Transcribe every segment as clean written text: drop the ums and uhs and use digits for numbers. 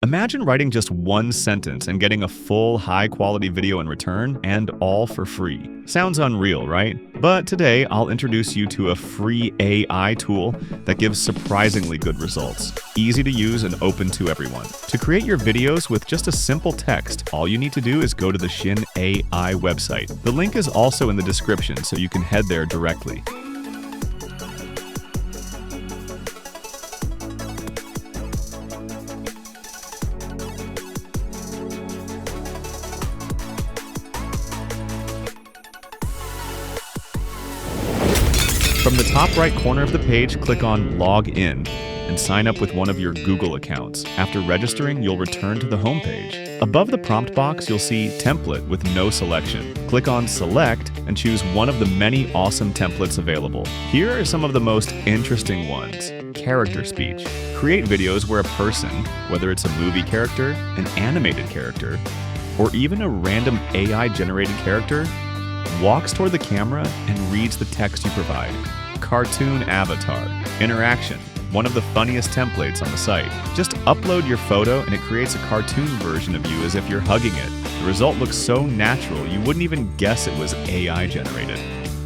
Imagine writing just one sentence and getting a full, high-quality video in return, and all for free. Sounds unreal, right? But today, I'll introduce you to a free AI tool that gives surprisingly good results. Easy to use and open to everyone. To create your videos with just a simple text, all you need to do is go to the SJinn AI website. The link is also in the description, so you can head there directly. From the top right corner of the page, click on Log In and sign up with one of your Google accounts. After registering, you'll return to the home page. Above the prompt box, you'll see Template with no selection. Click on Select and choose one of the many awesome templates available. Here are some of the most interesting ones. Character speech. Create videos where a person, whether it's a movie character, an animated character, or even a random AI-generated character, walks toward the camera and reads the text you provide. Cartoon avatar. Interaction. One of the funniest templates on the site. Just upload your photo and it creates a cartoon version of you as if you're hugging it. The result looks so natural you wouldn't even guess it was AI generated.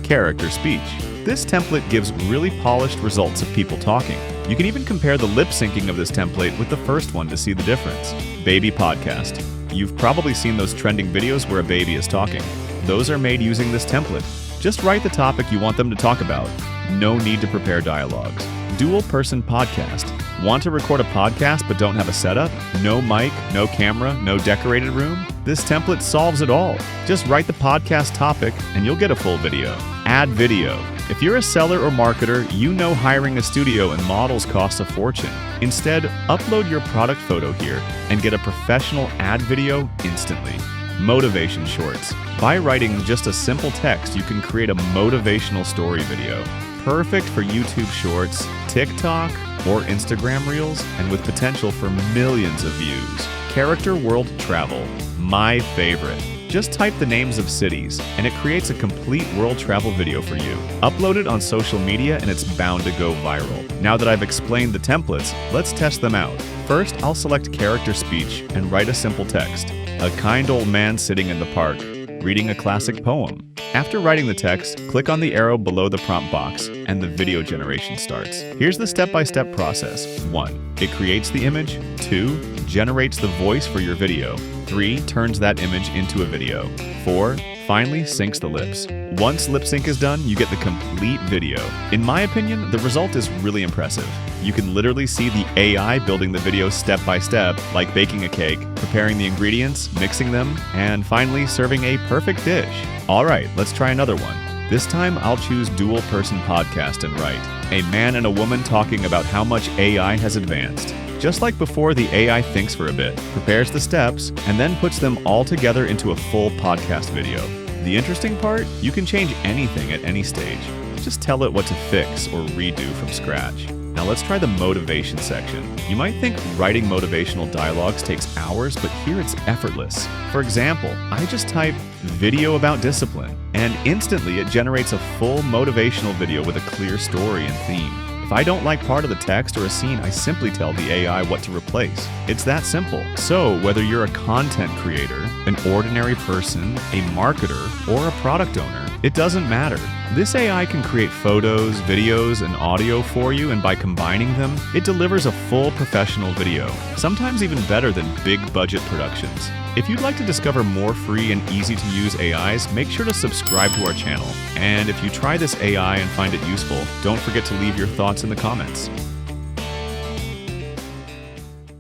Character speech. This template gives really polished results of people talking. You can even compare the lip syncing of this template with the first one to see the difference. Baby podcast. You've probably seen those trending videos where a baby is talking. Those are made using this template. Just write the topic you want them to talk about. No need to prepare dialogues. Dual person podcast. Want to record a podcast but don't have a setup? No mic, no camera, no decorated room? This template solves it all. Just write the podcast topic and you'll get a full video. Add video. If you're a seller or marketer, you know hiring a studio and models costs a fortune. Instead, upload your product photo here and get a professional ad video instantly. Motivation shorts. By writing just a simple text, you can create a motivational story video. Perfect for YouTube Shorts, TikTok, or Instagram Reels, and with potential for millions of views. Character world travel. My favorite. Just type the names of cities, and it creates a complete world travel video for you. Upload it on social media, and it's bound to go viral. Now that I've explained the templates, let's test them out. First, I'll select character speech and write a simple text. A kind old man sitting in the park, reading a classic poem. After writing the text, click on the arrow below the prompt box, and the video generation starts. Here's the step-by-step process. 1. It creates the image. 2. Generates the voice for your video. 3. Turns that image into a video. 4. Finally syncs the lips. Once lip sync is done, you get the complete video. In my opinion, the result is really impressive. You can literally see the AI building the video step by step, like baking a cake, preparing the ingredients, mixing them, and finally serving a perfect dish. Alright, let's try another one. This time I'll choose dual person podcast and write. A man and a woman talking about how much AI has advanced. Just like before, the AI thinks for a bit, prepares the steps, and then puts them all together into a full podcast video. The interesting part? You can change anything at any stage. Just tell it what to fix or redo from scratch. Now let's try the motivation section. You might think writing motivational dialogues takes hours, but here it's effortless. For example, I just type video about discipline, and instantly it generates a full motivational video with a clear story and theme. If I don't like part of the text or a scene, I simply tell the AI what to replace. It's that simple. So whether you're a content creator, an ordinary person, a marketer, or a product owner, it doesn't matter. This AI can create photos, videos, and audio for you, and by combining them, it delivers a full professional video, sometimes even better than big budget productions. If you'd like to discover more free and easy to use AIs, make sure to subscribe to our channel. And if you try this AI and find it useful, don't forget to leave your thoughts in the comments.